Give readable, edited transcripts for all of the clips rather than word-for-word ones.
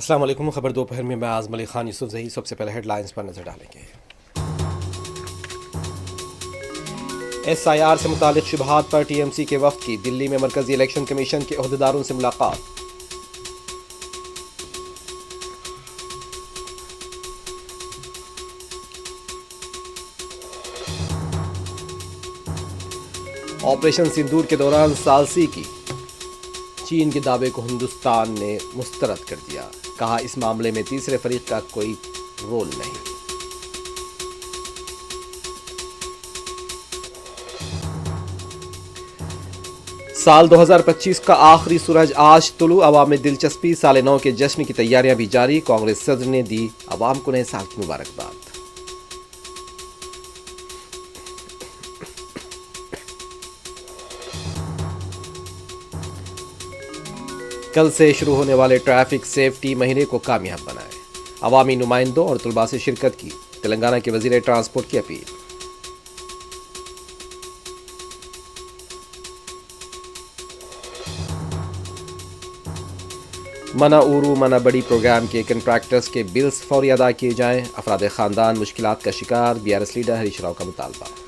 السلام علیکم. خبر دوپہر میں اعظم علی خان یوسف زئی. سب سے پہلے ہیڈ لائنز پر نظر ڈالیں گے. ایس آئی آر سے متعلق شبہات پر ٹی ایم سی کے وفد کی دلی میں مرکزی الیکشن کمیشن کے عہدیداروں سے ملاقات. آپریشن سندور کے دوران ثالثی کی چین کے دعوے کو ہندوستان نے مسترد کر دیا. کہا اس معاملے میں تیسرے فریق کا کوئی رول نہیں. سال 2025 کا آخری سورج آج طلوع. عوام میں دلچسپی. سال نو کے جشن کی تیاریاں بھی جاری. کانگریس صدر نے دی عوام کو نئے سال کی مبارکباد. کل سے شروع ہونے والے ٹریفک سیفٹی مہینے کو کامیاب بنائیں. عوامی نمائندوں اور طلباء سے شرکت کی. تلنگانہ کے وزیر ٹرانسپورٹ کی اپیل. منع اورو منع بڑی پروگرام کے کنٹریکٹرز کے بلز فوری ادا کیے جائیں. افراد خاندان مشکلات کا شکار. B R S leader Harish Rao کا مطالبہ.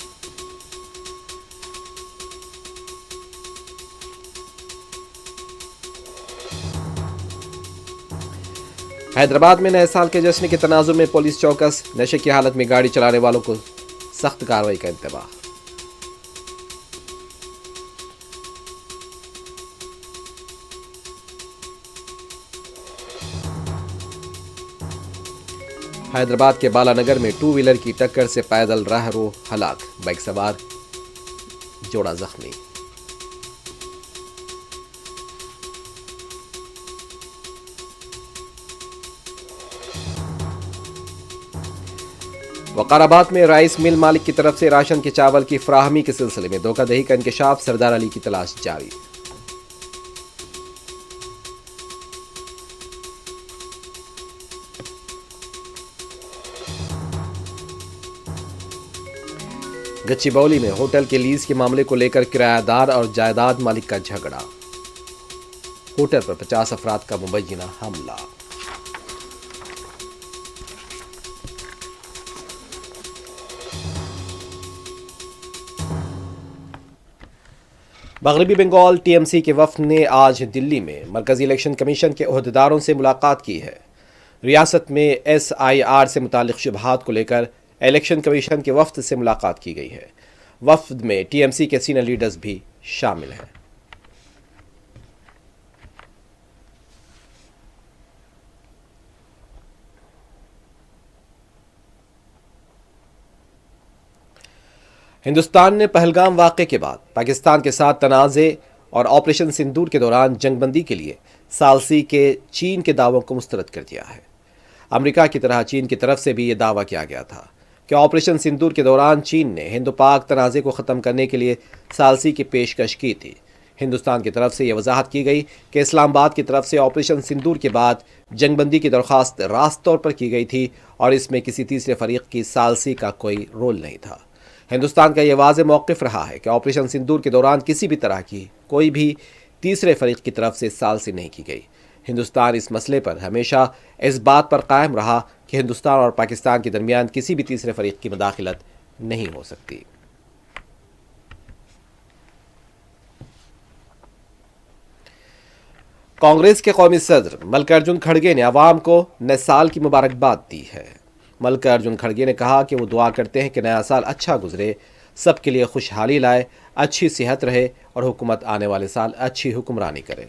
حیدرآباد میں نئے سال کے جشن کے تناظر میں پولیس چوکس. نشے کی حالت میں گاڑی چلانے والوں کو سخت کارروائی کا انتباہ. حیدرآباد کے بالا نگر میں ٹو ویلر کی ٹکر سے پیدل راہرو ہلاک. بائک سوار جوڑا زخمی. وقار آباد میں رائس مل مالک کی طرف سے راشن کے چاول کی فراہمی کے سلسلے میں دھوکہ دہی کا انکشاف. سردار علی کی تلاش جاری. گچی باؤلی میں ہوٹل کے لیز کے معاملے کو لے کر کرایہ دار اور جائیداد مالک کا جھگڑا. ہوٹل پر 50 افراد کا مبینہ حملہ. مغربی بنگال ٹی ایم سی کے وفد نے آج دلی میں مرکزی الیکشن کمیشن کے عہدیداروں سے ملاقات کی ہے. ریاست میں ایس آئی آر سے متعلق شبہات کو لے کر الیکشن کمیشن کے وفد سے ملاقات کی گئی ہے. وفد میں ٹی ایم سی کے سینئر لیڈرز بھی شامل ہیں. ہندوستان نے پہلگام واقعے کے بعد پاکستان کے ساتھ تنازع اور آپریشن سندور کے دوران جنگ بندی کے لیے ثالثی کے چین کے دعووں کو مسترد کر دیا ہے. امریکہ کی طرح چین کی طرف سے بھی یہ دعویٰ کیا گیا تھا کہ آپریشن سندور کے دوران چین نے ہند پاک تنازع کو ختم کرنے کے لیے ثالثی کی پیشکش کی تھی. ہندوستان کی طرف سے یہ وضاحت کی گئی کہ اسلام آباد کی طرف سے آپریشن سندور کے بعد جنگ بندی کی درخواست راست طور پر کی گئی تھی اور اس میں کسی تیسرے فریق کی ثالثی کا کوئی رول نہیں تھا. ہندوستان کا یہ واضح موقف رہا ہے کہ آپریشن سندور کے دوران کسی بھی طرح کی کوئی بھی تیسرے فریق کی طرف سے ثالثی نہیں کی گئی. ہندوستان اس مسئلے پر ہمیشہ اس بات پر قائم رہا کہ ہندوستان اور پاکستان کے درمیان کسی بھی تیسرے فریق کی مداخلت نہیں ہو سکتی. کانگریس کے قومی صدر ملکارجن کھڑگے نے عوام کو نئے سال کی مبارکباد دی ہے. ملکارجن کھڑگے نے کہا کہ وہ دعا کرتے ہیں کہ نیا سال اچھا گزرے، سب کے لیے خوشحالی لائے، اچھی صحت رہے اور حکومت آنے والے سال اچھی حکمرانی کرے.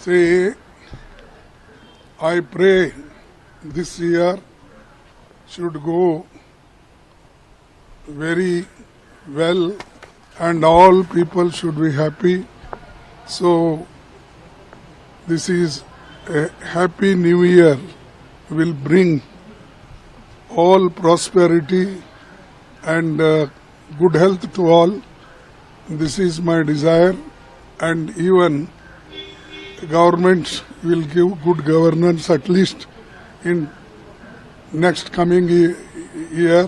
See, I pray this year should go very well and all people should be happy. So this is a happy new year will bring all prosperity and good health to all. This is my desire, and even governments will give good governance at least in next coming year.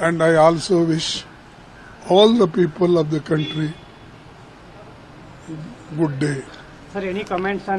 And I also wish all the people of the country good day. Sir, any comments on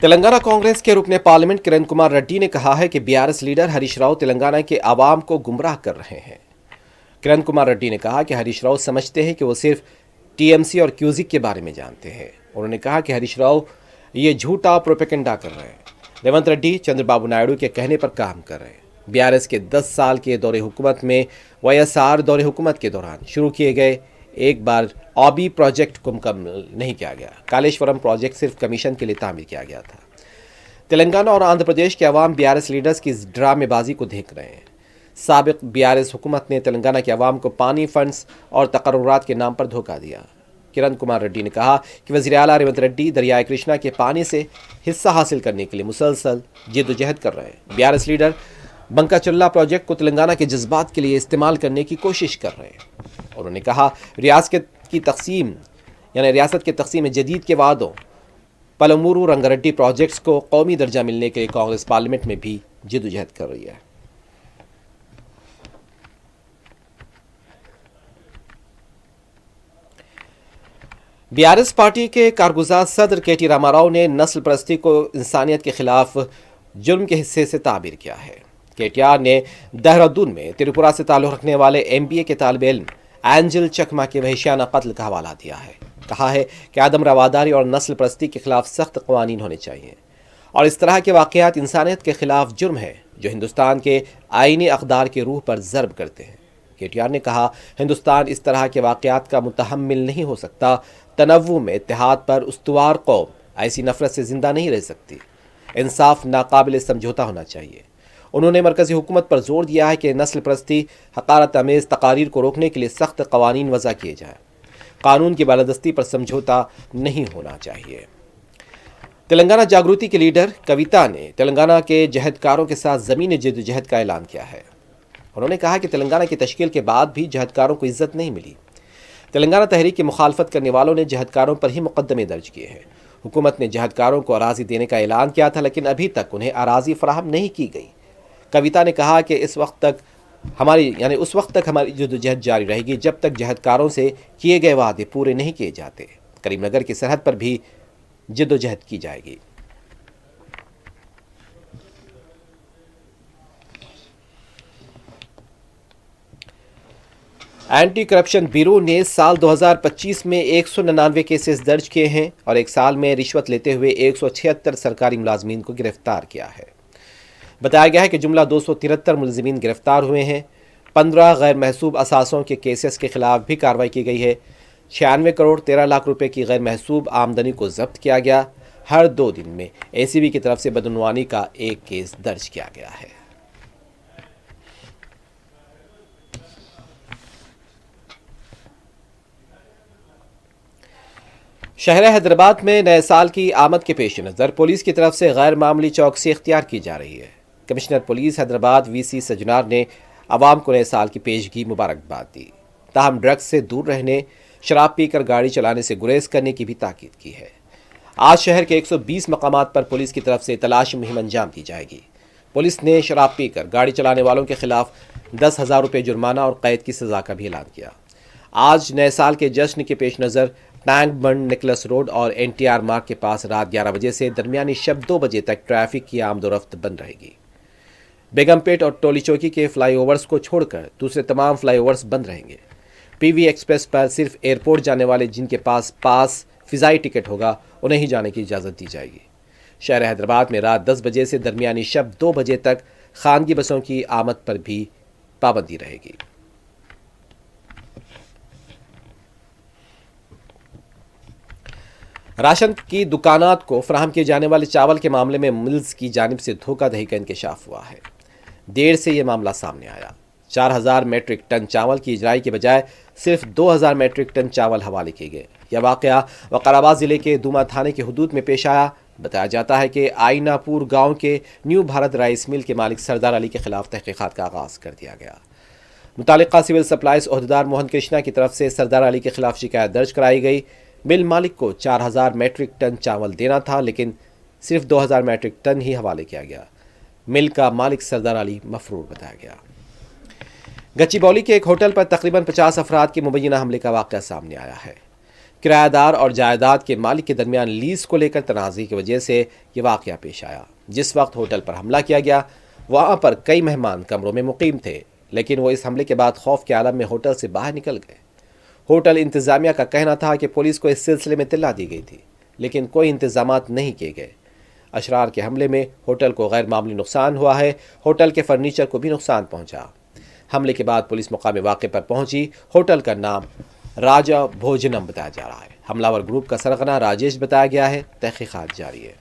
Telangana Congress کے رکن parliament کرن کمار ریڈی نے کہا ہے کہ BRS leader Harish Rao Telangana کے عوام کو گمراہ کر رہے ہیں۔ کرن کمار ریڈی نے کہا کہ ہریش راؤ سمجھتے ہیں کہ وہ صرف TMC اور کیوزک کے بارے میں جانتے ہیں۔ انہوں نے کہا کہ ہریش راؤ یہ جھوٹا پروپیگنڈا کر رہے ہیں۔ ریونت ریڈی چندر بابو نائیڈو کے کہنے پر کام کر رہے ہیں۔ BRS کے 10 سال کے دور حکومت میں YSR دور حکومت کے دوران شروع کیے گئے ایک بار آبی پروجیکٹ کو مکمل نہیں کیا گیا۔ کالیشورم پروجیکٹ صرف کمیشن کے لیے تعمیر کیا گیا تھا۔ تلنگانہ اور آندھرا پردیش کے عوام BRS لیڈرز کی اس ڈرامے بازی کو دیکھ رہے ہیں۔ سابق BRS حکومت نے تلنگانہ کے عوام کو پانی، فنڈز اور تقررات کے نام پر دھوکہ دیا۔ کرن کمار ریڈی نے کہا کہ وزیر اعلیٰ ریونت ریڈی دریائے کرشنا کے پانی سے حصہ حاصل کرنے کے لیے مسلسل جدوجہد کر رہے ہیں۔ BRS لیڈر بنکا چلا پروجیکٹ کو تلنگانہ کے جذبات کے لیے استعمال کرنے کی کوشش کر رہے ہیں۔ انہوں نے کہا ریاست کے تقسیم جدید کے وعدوں پلمورو رنگاریڈی پروجیکٹس کو قومی درجہ ملنے کے لیے کانگریس پارلیمنٹ میں بھی جدوجہد کر رہی ہے۔ BRS پارٹی کے کارگزار صدر KT راما راؤ نے نسل پرستی کو انسانیت کے خلاف جرم کے حصے سے تعبیر کیا ہے۔ KTR نے دہرادون میں تریپورہ سے تعلق رکھنے والے MBA کے طالب علم اینجل چکما کے وحشیانہ قتل کا حوالہ دیا ہے۔ کہا ہے کہ عدم رواداری اور نسل پرستی کے خلاف سخت قوانین ہونے چاہیے اور اس طرح کے واقعات انسانیت کے خلاف جرم ہے جو ہندوستان کے آئینی اقدار کی روح پر ضرب کرتے ہیں۔ KTR نے کہا ہندوستان اس طرح کے واقعات کا متحمل نہیں ہو سکتا۔ تنوع میں اتحاد پر استوار قوم ایسی نفرت سے زندہ نہیں رہ سکتی۔ انصاف ناقابل سمجھوتا ہونا چاہیے۔ انہوں نے مرکزی حکومت پر زور دیا ہے کہ نسل پرستی حقارت آمیز تقاریر کو روکنے کے لیے سخت قوانین وضع کیے جائیں۔ قانون کی بالادستی پر سمجھوتا نہیں ہونا چاہیے۔ تلنگانہ جاگروتی کے لیڈر کویتا نے تلنگانہ کے جہدکاروں کے ساتھ زمینی جدوجہد کا اعلان کیا ہے۔ انہوں نے کہا کہ تلنگانہ کی تشکیل کے بعد بھی جہدکاروں کو عزت نہیں ملی۔ تلنگانہ تحریک کی مخالفت کرنے والوں نے جہدکاروں پر ہی مقدمے درج کیے ہیں۔ حکومت نے جہدکاروں کو اراضی دینے کا اعلان کیا تھا لیکن ابھی تک انہیں اراضی فراہم نہیں کی گئی۔ کویتا نے کہا کہ اس وقت تک ہماری جدوجہد جاری رہے گی جب تک جہدکاروں سے کیے گئے وعدے پورے نہیں کیے جاتے۔ کریم نگر کی سرحد پر بھی جدوجہد کی جائے گی۔ اینٹی کرپشن بیورو نے سال 2025 میں 199 کیسز درج کیے ہیں اور ایک سال میں رشوت لیتے ہوئے 176 سرکاری ملازمین کو گرفتار کیا ہے۔ بتایا گیا ہے کہ جملہ 273 ملزمین گرفتار ہوئے ہیں۔ 15 غیر محسوب اثاثوں کے کیسز کے خلاف بھی کارروائی کی گئی ہے۔ 96 کروڑ 13 لاکھ روپے کی غیر محسوب آمدنی کو ضبط کیا گیا۔ ہر 2 دن میں ACB کی طرف سے بدعنوانی کا ایک کیس درج کیا گیا ہے۔ شہر حیدرآباد میں نئے سال کی آمد کے پیش نظر پولیس کی طرف سے غیر معمولی چوکسی اختیار کی جا رہی ہے۔ کمشنر پولیس حیدرآباد VC سجنار نے عوام کو نئے سال کی پیشگی مبارکباد دی، تاہم ڈرگز سے دور رہنے، شراب پی کر گاڑی چلانے سے گریز کرنے کی بھی تاکید کی ہے۔ آج شہر کے 120 مقامات پر پولیس کی طرف سے تلاشی مہم انجام دی جائے گی۔ پولیس نے شراب پی کر گاڑی چلانے والوں کے خلاف 10,000 روپے جرمانہ اور قید کی سزا کا بھی اعلان کیا۔ آج نئے سال کے جشن کے پیش نظر ٹینک بنڈ، نکلس روڈ اور NTR مارگ کے پاس رات 11 بجے سے درمیانی شب 2 بجے تک ٹریفک کی آمد و رفت بند رہے گی۔ بیگم پیٹ اور ٹولی چوکی کے فلائی اوورز کو چھوڑ کر دوسرے تمام فلائی اوورز بند رہیں گے۔ PV ایکسپریس پر صرف ایئرپورٹ جانے والے جن کے پاس فضائی ٹکٹ ہوگا انہیں ہی جانے کی اجازت دی جائے گی۔ شہر حیدرآباد میں رات 10 بجے سے درمیانی شب 2 بجے تک خانگی بسوں کی آمد پر بھی پابندی رہے گی۔ راشن کی دکانات کو فراہم کیے جانے والے چاول کے معاملے میں ملز کی جانب سے دھوکہ دہی کا انکشاف ہوا ہے۔ دیر سے یہ معاملہ سامنے آیا۔ 4,000 میٹرک ٹن چاول کی اجرائی کے بجائے صرف 2,000 میٹرک ٹن چاول حوالے کیے گئے۔ یہ واقعہ وقار ضلع کے دوما تھانے کے حدود میں پیش آیا۔ بتایا جاتا ہے کہ آئینہ پور گاؤں کے نیو بھارت رائس مل کے مالک سردار علی کے خلاف تحقیقات کا آغاز کر دیا گیا۔ متعلقہ سول سپلائز عہدیدار موہن کرشنا کی طرف سے سردار علی کے خلاف شکایت درج کرائی گئی۔ مل مالک کو 4,000 میٹرک ٹن چاول دینا تھا لیکن صرف 2,000 میٹرک ٹن ہی حوالے کیا گیا۔ مل کا مالک سردار علی مفرور بتایا گیا۔ گچی بولی کے ایک ہوٹل پر تقریباً 50 افراد کے مبینہ حملے کا واقعہ سامنے آیا ہے۔ کرایہ دار اور جائیداد کے مالک کے درمیان لیز کو لے کر تنازع کی وجہ سے یہ واقعہ پیش آیا۔ جس وقت ہوٹل پر حملہ کیا گیا وہاں پر کئی مہمان کمروں میں مقیم تھے، لیکن وہ اس حملے کے بعد خوف کے عالم میں ہوٹل سے باہر نکل گئے۔ ہوٹل انتظامیہ کا کہنا تھا کہ پولیس کو اس سلسلے میں اطلاع دی گئی تھی، لیکن کوئی انتظامات نہیں کیے گئے۔ اشرار کے حملے میں ہوٹل کو غیر معمولی نقصان ہوا ہے، ہوٹل کے فرنیچر کو بھی نقصان پہنچا۔ حملے کے بعد پولیس مقام واقعے پر پہنچی۔ ہوٹل کا نام راجا بھوجنم بتایا جا رہا ہے۔ حملہ ور گروپ کا سرغنہ راجیش بتایا گیا ہے۔ تحقیقات جاری ہے۔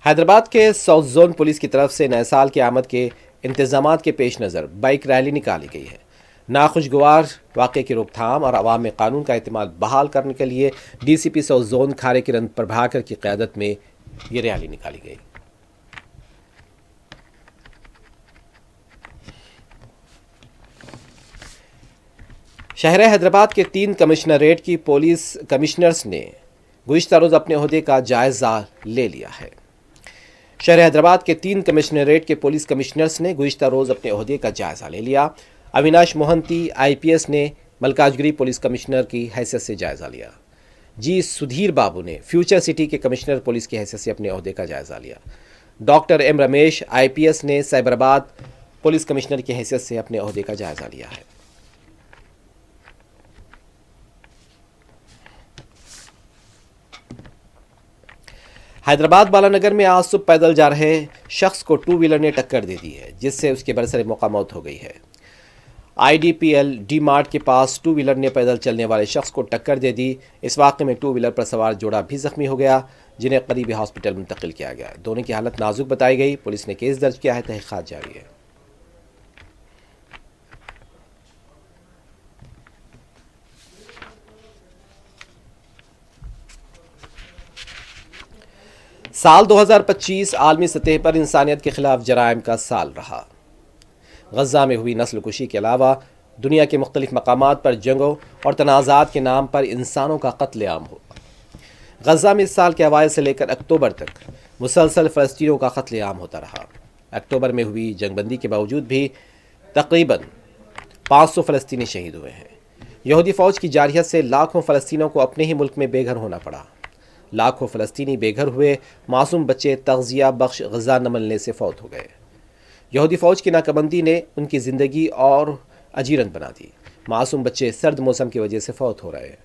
حیدرآباد کے ساؤتھ زون پولیس کی طرف سے نئے سال کی آمد کے انتظامات کے پیش نظر بائک ریلی نکالی گئی ہے۔ ناخوشگوار واقعے کی روک تھام اور عوام میں قانون کا اعتماد بحال کرنے کے لیے ڈی سی پی ساؤتھ زون کھارے کرن پربھاکر کی قیادت میں یہ ریلی نکالی گئی۔ شہر حیدرآباد کے 3 کمشنریٹ کی پولیس کمشنرز نے گزشتہ روز اپنے عہدے کا جائزہ لے لیا ہے۔ شہر حیدرآباد کے 3 کمشنریٹ کے پولیس کمشنرز نے گزشتہ روز اپنے عہدے کا جائزہ لے لیا۔ اویناش موہنتی IPS نے ملکاجگری پولیس کمشنر کی حیثیت سے جائزہ لیا۔ جی سدھیر بابو نے فیوچر سٹی کے کمشنر پولیس کی حیثیت سے اپنے عہدے کا جائزہ لیا۔ ڈاکٹر M رمیش IPS نے سائبرآباد پولیس کمشنر کی حیثیت سے اپنے عہدے کا جائزہ لیا ہے۔ حیدرآباد بالانگر میں آج صبح پیدل جا رہے شخص کو 2 ویلر نے ٹکر دے دی ہے، جس سے اس کے برسر موقع موت ہو گئی ہے۔ IDPL ڈی مارٹ کے پاس 2 ویلر نے پیدل چلنے والے شخص کو ٹکر دے دی۔ اس واقعے میں 2 ویلر پر سوار جوڑا بھی زخمی ہو گیا، جنہیں قریبی ہاسپٹل منتقل کیا گیا۔ دونوں کی حالت نازک بتائی گئی۔ پولیس نے کیس درج کیا ہے، تحقیقات جاری ہے۔ سال 2025 عالمی سطح پر انسانیت کے خلاف جرائم کا سال رہا۔ غزہ میں ہوئی نسل کشی کے علاوہ دنیا کے مختلف مقامات پر جنگوں اور تنازعات کے نام پر انسانوں کا قتل عام ہوا۔ غزہ میں اس سال کے اوائل سے لے کر اکتوبر تک مسلسل فلسطینیوں کا قتل عام ہوتا رہا۔ اکتوبر میں ہوئی جنگ بندی کے باوجود بھی تقریباً 500 فلسطینی شہید ہوئے ہیں۔ یہودی فوج کی جارحیت سے لاکھوں فلسطینیوں کو اپنے ہی ملک میں بے گھر ہونا پڑا۔ لاکھوں فلسطینی بے گھر ہوئے، معصوم بچے تغذیہ بخش غذا نہ ملنے سے فوت ہو گئے۔ یہودی فوج کی ناکابندی نے ان کی زندگی اور اجیرن بنا دی۔ معصوم بچے سرد موسم کی وجہ سے فوت ہو رہے ہیں۔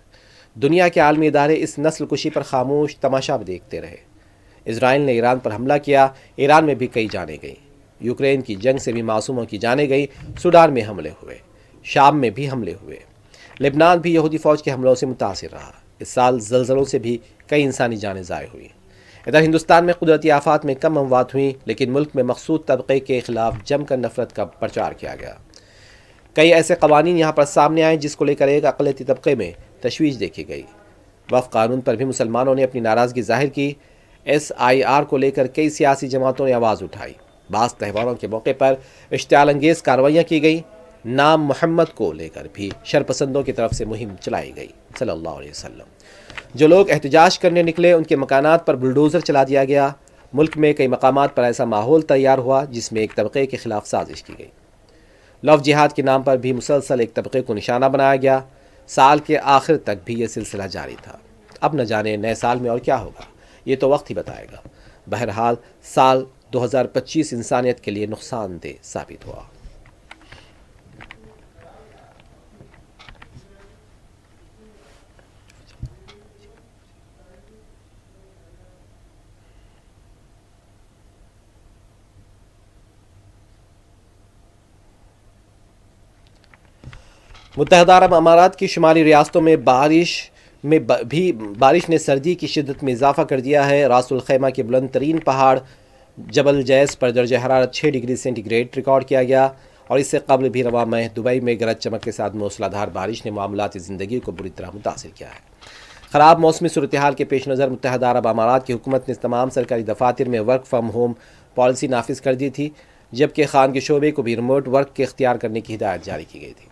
دنیا کے عالمی ادارے اس نسل کشی پر خاموش تماشا دیکھتے رہے۔ اسرائیل نے ایران پر حملہ کیا، ایران میں بھی کئی جانیں گئیں۔ یوکرین کی جنگ سے بھی معصوموں کی جانیں گئیں۔ سوڈان میں حملے ہوئے، شام میں بھی حملے ہوئے۔ لبنان بھی یہودی فوج کے حملوں سے متاثر رہا۔ اس سال زلزلوں سے بھی کئی انسانی جانیں ضائع ہوئیں۔ ادھر ہندوستان میں قدرتی آفات میں کم اموات ہوئیں، لیکن ملک میں مخصوص طبقے کے خلاف جم کر نفرت کا پرچار کیا گیا۔ کئی ایسے قوانین یہاں پر سامنے آئے جس کو لے کر ایک اقلیتی طبقے میں تشویش دیکھی گئی۔ وقف قانون پر بھی مسلمانوں نے اپنی ناراضگی ظاہر کی۔ SIR کو لے کر کئی سیاسی جماعتوں نے آواز اٹھائی۔ بعض تہواروں کے موقع پر اشتعال انگیز کارروائیاں کی گئیں۔ نام محمد کو لے کر بھی شرپسندوں کی طرف سے مہم چلائی گئی۔ صلی اللہ علیہ وسلم۔ جو لوگ احتجاج کرنے نکلے ان کے مکانات پر بلڈوزر چلا دیا گیا۔ ملک میں کئی مقامات پر ایسا ماحول تیار ہوا جس میں ایک طبقے کے خلاف سازش کی گئی۔ لو جہاد کے نام پر بھی مسلسل ایک طبقے کو نشانہ بنایا گیا۔ سال کے آخر تک بھی یہ سلسلہ جاری تھا۔ اب نہ جانے نئے سال میں اور کیا ہوگا، یہ تو وقت ہی بتائے گا۔ بہرحال سال 2025 انسانیت کے لیے نقصان دہ ثابت ہوا۔ متحدہ عرب امارات کی شمالی ریاستوں میں بارش نے سردی کی شدت میں اضافہ کر دیا ہے۔ راس الخیمہ کے بلند ترین پہاڑ جبل جیس پر درجہ حرارت 6 ڈگری سینٹی گریڈ ریکارڈ کیا گیا، اور اس سے قبل بھی رواں ماہ دبئی میں گرج چمک کے ساتھ موسلا دھار بارش نے معاملاتی زندگی کو بری طرح متاثر کیا ہے۔ خراب موسمی صورتحال کے پیش نظر متحدہ عرب امارات کی حکومت نے تمام سرکاری دفاتر میں ورک فرام ہوم پالیسی نافذ کر دی تھی، جبکہ خانگی شعبے کو بھی ریموٹ ورک کے اختیار کرنے کی ہدایت جاری کی گئی تھی۔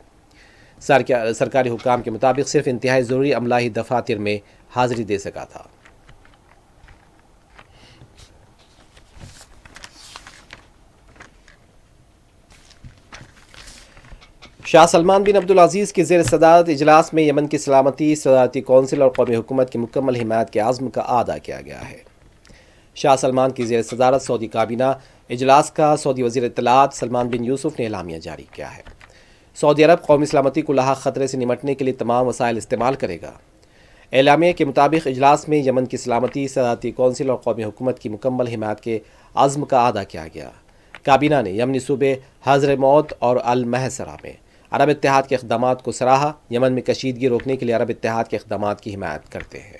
سرکاری حکام کے مطابق صرف انتہائی ضروری عملہ ہی دفاتر میں حاضری دے سکا تھا۔ شاہ سلمان بن عبدالعزیز کی زیر صدارت اجلاس میں یمن کی سلامتی، صدارتی کونسل اور قومی حکومت کی مکمل حمایت کے عزم کا اعادہ کیا گیا ہے۔ شاہ سلمان کی زیر صدارت سعودی کابینہ اجلاس کا سعودی وزیر اطلاعات سلمان بن یوسف نے اعلامیہ جاری کیا ہے۔ سعودی عرب قومی سلامتی کو لاحق خطرے سے نمٹنے کے لیے تمام وسائل استعمال کرے گا۔ اعلامیہ کے مطابق اجلاس میں یمن کی سلامتی، صدارتی کونسل اور قومی حکومت کی مکمل حمایت کے عزم کا اعادہ کیا گیا۔ کابینہ نے یمنی صوبے حضرموت اور المحصرہ میں عرب اتحاد کے اقدامات کو سراہا۔ یمن میں کشیدگی روکنے کے لیے عرب اتحاد کے اقدامات کی حمایت کرتے ہیں۔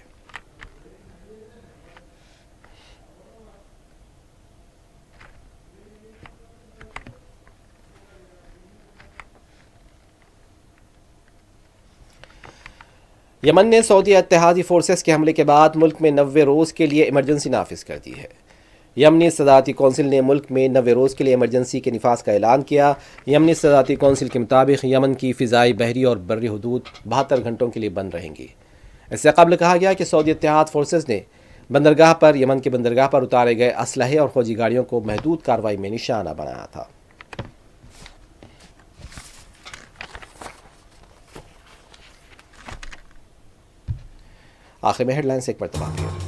یمن نے سعودی اتحادی فورسز کے حملے کے بعد ملک میں 90 روز کے لیے ایمرجنسی نافذ کر دی ہے۔ یمنی صدارتی کونسل نے ملک میں 90 روز کے لیے ایمرجنسی کے نفاذ کا اعلان کیا۔ یمنی صدارتی کونسل کے مطابق یمن کی فضائی، بحری اور بری حدود 72 گھنٹوں کے لیے بند رہیں گی۔ اس سے قبل کہا گیا کہ سعودی اتحاد فورسز نے یمن کے بندرگاہ پر اتارے گئے اسلحے اور فوجی گاڑیوں کو محدود کارروائی میں نشانہ بنایا تھا۔ آخر میں ہیڈ لائن سے ایک مرتبہ پھر۔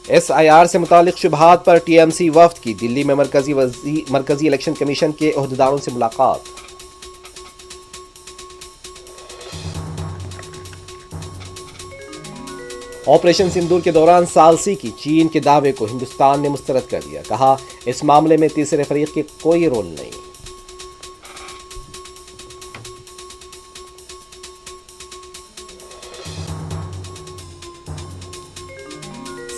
ایس آئی آر سے متعلق شبہات پر ٹی ایم سی وفد کی دلی میں مرکزی الیکشن کمیشن کے عہدیداروں سے ملاقات۔ آپریشن سندور کے دوران ثالثی کی چین کے دعوے کو ہندوستان نے مسترد کر دیا۔ کہا اس معاملے میں تیسرے فریق کے کوئی رول نہیں۔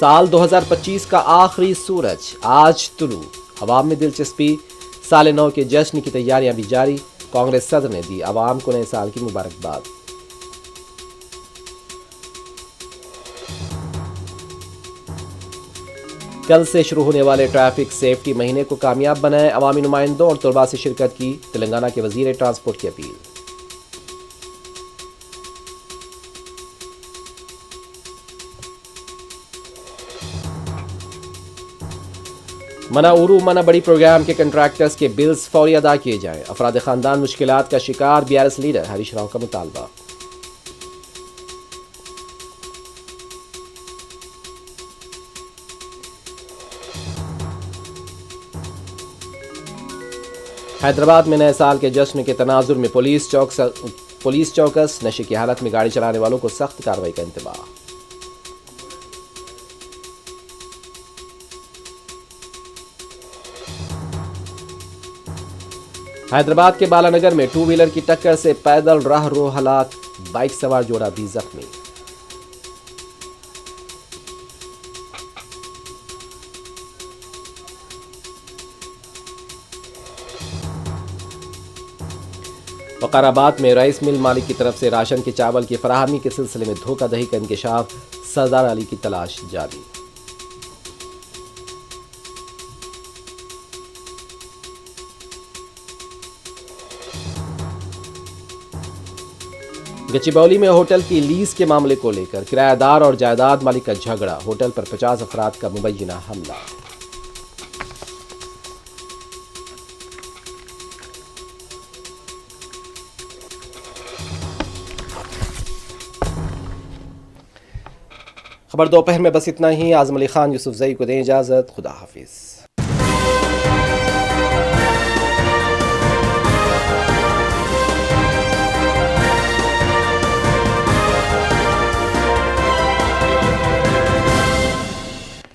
سال 2025 کا آخری سورج آج طلوع، عوام میں دلچسپی۔ سال نو کے جشن کی تیاریاں بھی جاری۔ کانگریس صدر نے دی عوام کو نئے سال کی مبارکباد۔ کل سے شروع ہونے والے ٹریفک سیفٹی مہینے کو کامیاب بنائیں، عوامی نمائندوں اور طلباء سے شرکت کی تلنگانہ کے وزیر ٹرانسپورٹ کی اپیل۔ منع اورو منع بڑی پروگرام کے کنٹریکٹرز کے بلز فوری ادا کیے جائیں، افراد خاندان مشکلات کا شکار، B R S leader Harish Rao کا مطالبہ۔ حیدرآباد میں نئے سال کے جشن کے تناظر میں پولیس چوکس، نشے کی حالت میں گاڑی چلانے والوں کو سخت کارروائی کا انتباہ۔ حیدرآباد کے بالانگر میں ٹو ویلر کی ٹکر سے پیدل راہ رو ہلاک، بائک سوار جوڑا بھی زخمی۔ وقار آباد میں رائس مل مالک کی طرف سے راشن کے چاول کی فراہمی کے سلسلے میں دھوکہ دہی کا انکشاف، سردار علی کی تلاش جاری۔ گچیبولی میں ہوٹل کی لیز کے معاملے کو لے کر کرایہ دار اور جائیداد مالک کا جھگڑا، ہوٹل پر 50 افراد کا مبینہ حملہ۔ خبر دوپہر میں بس اتنا ہی۔ اعظم علی خان یوسف زئی کو دیں اجازت، خدا حافظ۔